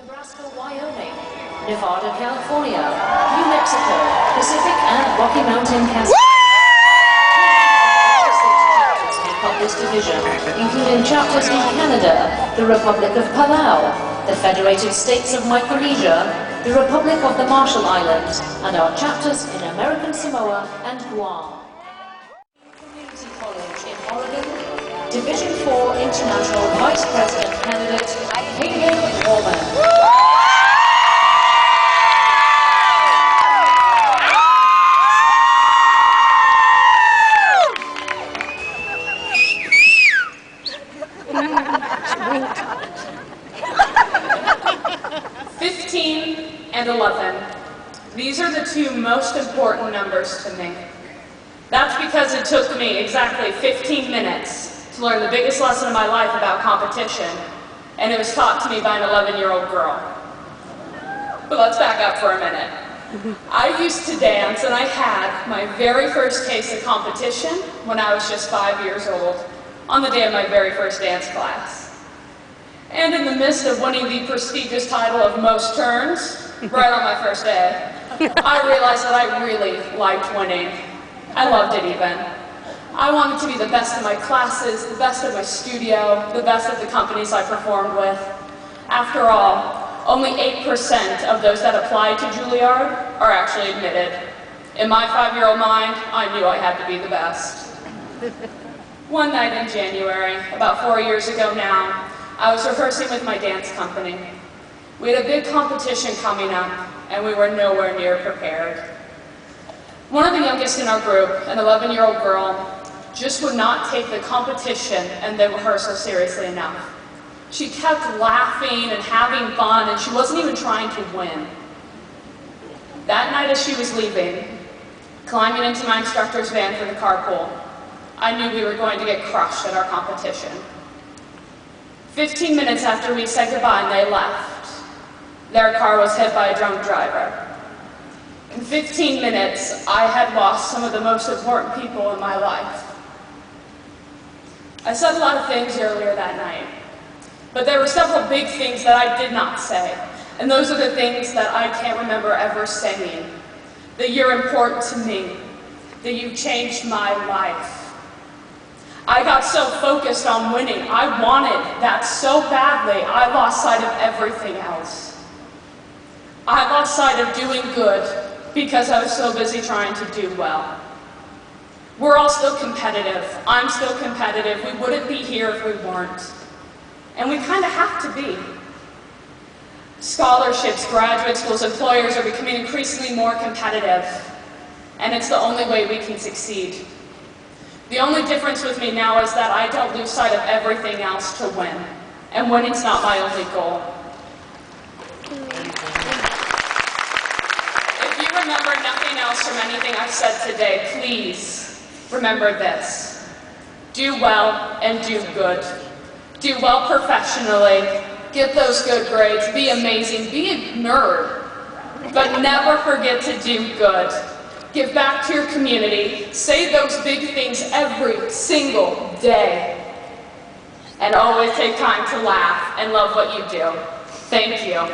Nebraska, Wyoming, Nevada, California, New Mexico, Pacific and Rocky Mountain chapters make up this division, including chapters in Canada, the Republic of Palau, the Federated States of Micronesia, the Republic of the Marshall Islands, and our chapters in American Samoa and Guam. Community College in Oregon, Division 4 International Vice President candidate, Kaitlyn Worman. 15 and 11. These are the two most important numbers to me. That's because it took me exactly 15 minutes to learn the biggest lesson of my life about competition, and it was taught to me by an 11-year-old girl. But let's back up for a minute. I used to dance, and I had my very first taste of competition when I was just 5 years old, on the day of my very first dance class. And in the midst of winning the prestigious title of most turns, right on my first day, I realized that I really liked winning. I loved it even. I wanted to be the best in my classes, the best of my studio, the best of the companies I performed with. After all, only 8% of those that apply to Juilliard are actually admitted. In my 5-year-old mind, I knew I had to be the best. One night in January, about 4 years ago now, I was rehearsing with my dance company. We had a big competition coming up, and we were nowhere near prepared. One of the youngest in our group, an 11-year-old girl, just would not take the competition and the rehearsal seriously enough. She kept laughing and having fun, and she wasn't even trying to win. That night as she was leaving, climbing into my instructor's van for the carpool, I knew we were going to get crushed at our competition. 15 minutes after we said goodbye and they left, their car was hit by a drunk driver. In 15 minutes, I had lost some of the most important people in my life. I said a lot of things earlier that night, but there were several big things that I did not say, and those are the things that I can't remember ever saying. That you're important to me, that you changed my life. I got so focused on winning. I wanted that so badly, I lost sight of everything else. I lost sight of doing good because I was so busy trying to do well. We're all still competitive. I'm still competitive. We wouldn't be here if we weren't. And we kind of have to be. Scholarships, graduate schools, employers are becoming increasingly more competitive. And it's the only way we can succeed. The only difference with me now is that I don't lose sight of everything else to win. And winning's not my only goal. If you remember nothing else from anything I've said today, please remember this. Do well and do good. Do well professionally. Get those good grades. Be amazing. Be a nerd. But never forget to do good. Give back to your community, say those big things every single day, and always take time to laugh and love what you do. Thank you.